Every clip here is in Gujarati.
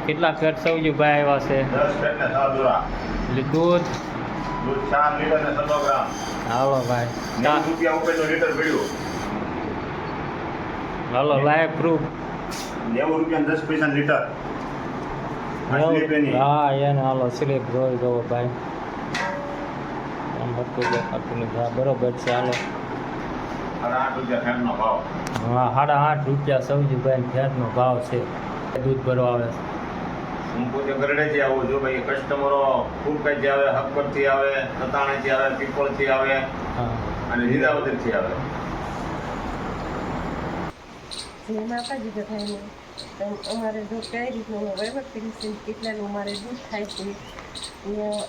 કેટલા પેટ સૌજીભાઈ આવ્યા છે? 10 પેટ ને 6 દોરા. એટલે દૂધ 4 લીટર ને 100 ગ્રામ. હાલો ભાઈ, 90 રૂપિયા ઉપર લીટર પડ્યું. હાલો લાઈવ પ્રૂફ 90 રૂપિયા 10 પૈસા લીટર. હા એને હાલો સ્લીપ જોઈ દો ભાઈ, એમ હતું દેખાતું નથી. હા બરોબર છે. હાલો 8 રૂપિયા ફેટનો ભાવ. હા 8.5 રૂપિયા સૌજીભાઈ ફેટનો ભાવ છે. દૂધ ભરવા આવે છે. હું પોતે ગરડેથી આવું છું ભાઈ. કસ્ટમરો ફૂલકાઈથી આવે, હકબરથી આવે, સતાણીથી આવે, પીપળથી આવે અને લીલાવદરથી આવે. જે માતાજી બધાને અમારે જો કઈ રીતનો વહીવટ કરી છે, કેટલાનું અમારે દૂધ થાય છે,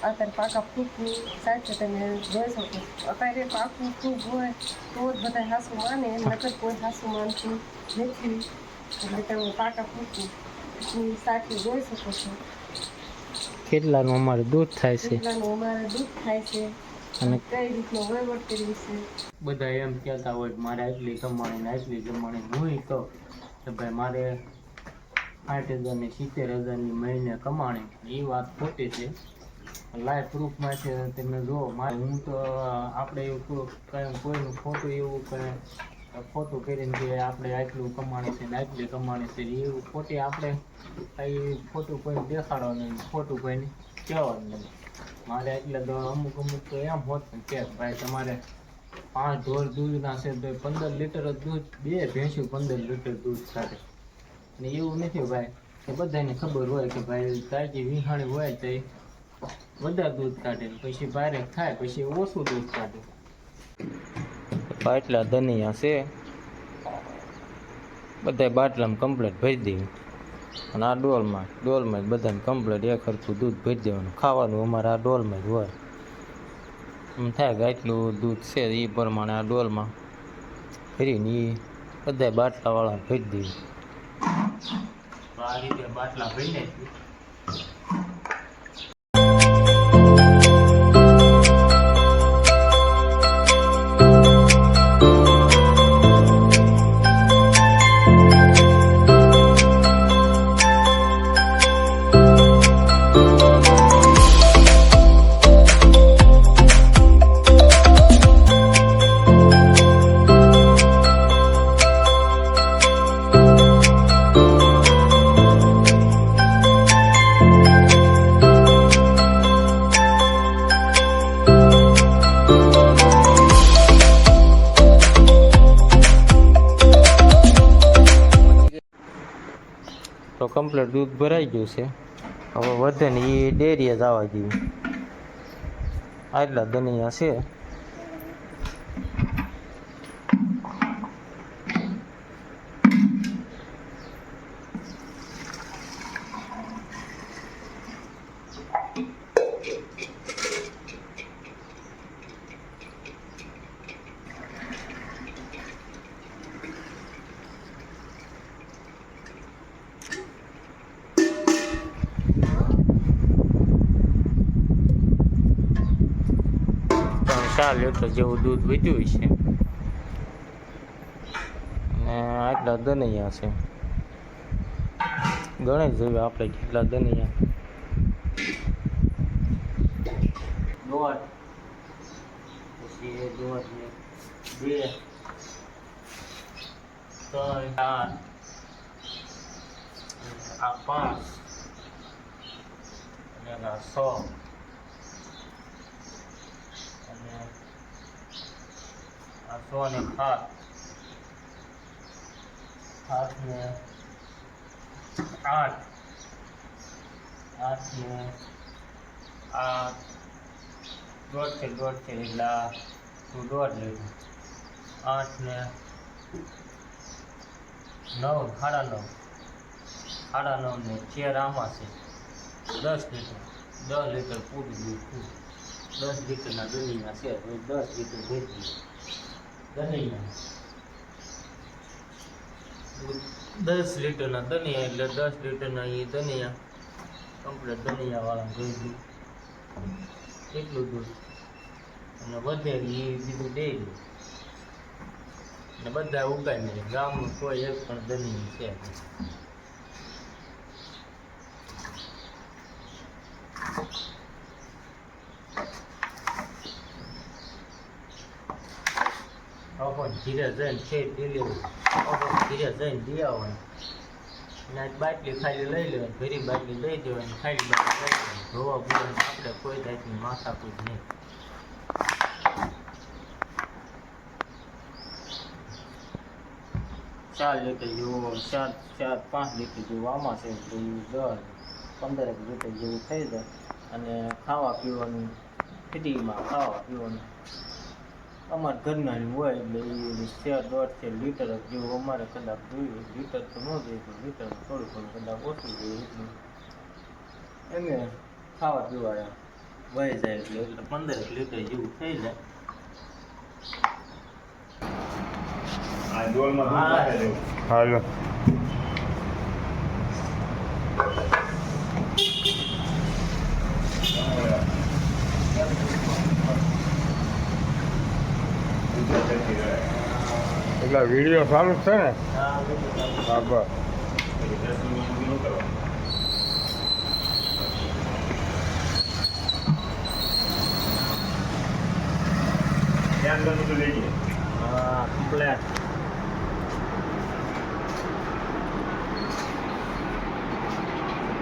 અત્યારે પાકા ફ્રૂટનું સાચે તમે જોઈ શકો. અત્યારે પાકું ફ્રૂટ હોય તો જ બધા હાસું માને, નકર કોઈ હાસું માનતું નથી. એટલે તમે પાકા ફ્રૂટની સાથે જોઈ શકો છો કેટલાનું અમારે દૂધ થાય છે, કેટલાનું અમારે દૂધ થાય છે અને કઈ રીતનો વહીવટ કર્યું છે. બધા એમ કહેતા હોય મારે આટલી કમાણી ને આટલી કમાણી. હું તો કે ભાઈ મારે 60,000 ને 70,000 મહિને કમાણી, એ વાત ખોટી છે. લાઈવ પ્રૂફમાં છે, તમે જુઓ. મારે હું તો આપણે એવું કંઈ કોઈનું ખોટું એવું કંઈ ખોટું કરીને કે આપણે આટલું કમાણી છે ને આટલી કમાણી છે, એવું ખોટી આપણે કંઈ ખોટું કોઈને દેખાડવાનું નહીં, ખોટું કોઈને કહેવાનું નહીં. મારે એટલે તો અમુક તો એમ હોત કે ભાઈ તમારે 5 ઢોર દૂધના છે તો 15 લીટર દૂધ, 2 ભેંસું 15 લીટર દૂધ કાઢે. અને એવું નથી ભાઈ કે બધાને ખબર હોય કે ભાઈ તાજી વિહાણી હોય તો વધારે દૂધ કાઢે, પછી ભારે થાય પછી ઓછું દૂધ કાઢે. બાટલા ધનિયા છે બધા બાટલામાં કમ્પ્લીટ ભરી દેવું, અને આ ડોલમાં જ બધાને કમ્પ્લીટ એક સરખું દૂધ ભરી દેવાનું. ખાવાનું અમારે આ ડોલમાં જ હોય. એમ થાય કે આટલું દૂધ છે એ પ્રમાણે આ ડોલમાં ભરીને એ બધા બાટલાવાળા ભરી દઈએ. આ રીતે બાટલા ભરી નાખીએ. તો કમ્પ્લીટ દૂધ ભરાઈ ગયું છે. હવે વધે ને એ ડેરીએ જ આવવા જોઈએ. આટલા ધનિયા છે. ચાર લીટર જેવું દૂધ વધ્યું છે અને આટલા ધનિયા છે. ગણે જોઈએ આપણે કેટલા ધનિયા. દોઢ, પછી દોઢ ને 2, 3, 4, આ 5 અને આ 6 અને આ 100 ને 7, 7 ને 8, 8 ને આ દોઢ છે એટલે તું દોઢ લઈ 8 ને 9, 9.5 ને 4 આમાં છે 10 લીટર. 10 લીટર પૂરું દૂધ. 10 લીટરના દનિયા છે, 10 લીટર ભેજી દનિયા. 10 લીટરના દનિયા એટલે 10 લીટરના એ દનિયા કમ્પ્લીટ દનિયાવાળા ભેજી એટલું દૂધ. અને વધે એ બીજું દઈ દઉં અને બધા ઉગાડી ગામનું કોઈ એક પણ દનિયું છે. ઘીરે જઈને ખેત પી લેવું ઘીરે જઈને લઈ આવવાનું અને બાટલી ખાલી લઈ લેવાની ઘરી બાટલી લઈ દેવાની ખાલી બાટલી લઈ દેવાની ધોવા બોવાની આપણે કોઈ જાતની માથાકૂટ નહીં 4 લીટર જેવું 4-5 લીટર જેવું આમાં છે તો 10-15 લીટર જેવું થઈ જાય અને ખાવા પીવાનું ફ્રીમાં ખાવા પીવાનું અમારે ઘરનાની હોય એટલે એ 1.5 લીટર જેવું અમારે કદાચ જોઈએ લીટર તો ન જોઈએ પણ લીટર થોડું થોડું કદાચ ઓછું જોઈએ એટલું એમને ખાવા પીવા વહી જાય એટલે 15 લીટર જેવું થઈ જાય આ ડોલમાં દૂધ નાખી દેવું. હાલો એટલે વિડીયો ચાલુ જ છે ને હા બસ ધ્યાન બધું લઈ જઈએ. કમ્પ્લેટ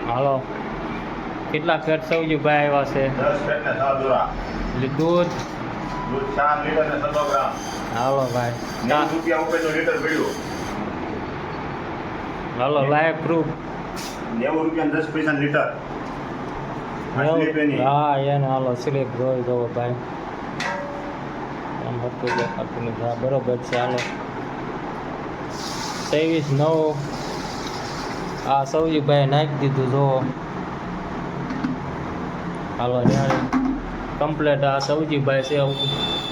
હાલો કેટલા ફેટ સૌજીભાઈ આવ્યા છે 10 ફેટ ને 6 દોરા. એટલે દૂધ દૂધ 4 લીટર ને 100 ગ્રામ. હાલો ભાઈ 90 રૂપિયા ઉપરનું લીટર પડ્યું. હાલો લાઈવ પ્રૂફ 90 રૂપિયા 10 પૈસા લીટર. 8 રૂપિયાની. હા એને હાલો સ્લીપ જોઈ દો ભાઈ આમ હતું દેખાતું નથી હા બરોબર છે હાલો 23-9 આ સૌજીભાઈ નાખી દીધું જો હાલો ત્યારે કમ્પ્લેટ આ સૌજીભાઈ છે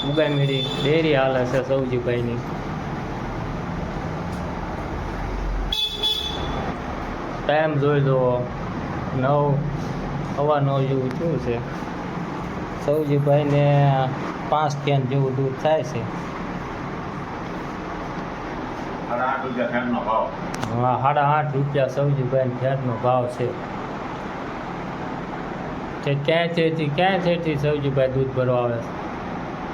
ઉગામેડી ડેરી હાલે છે સૌજીભાઈની ટાઈમ જોઈ દો 9:15 જેવું થયું છે સૌજીભાઈને 5 કેન જેવું દૂધ થાય છે 8 રૂપિયા ફેટનો ભાવ. હા 8.5 રૂપિયા સૌજીભાઈ ફેટનો ભાવ છે તે ક્યાંથી સૌજીભાઈ દૂધ ભરવા આવે છે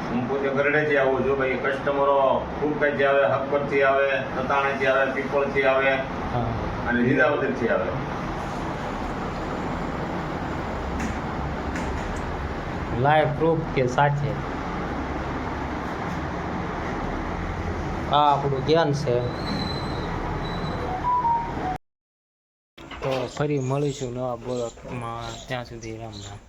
હું પોતે ગરડેથી આવું છું ભાઈ કસ્ટમરો ખૂબ કઈ આવે હકપતથી આવે નતાણેથી આવે પીપળથી આવે હા અને લીધાવદરથી આવે. લાઈવ પ્રૂફ કે સાચે આ આપણું જ્ઞાન છે તો ફરી મળીશું નવા બ્લોગમાં ત્યાં સુધી રામ રામ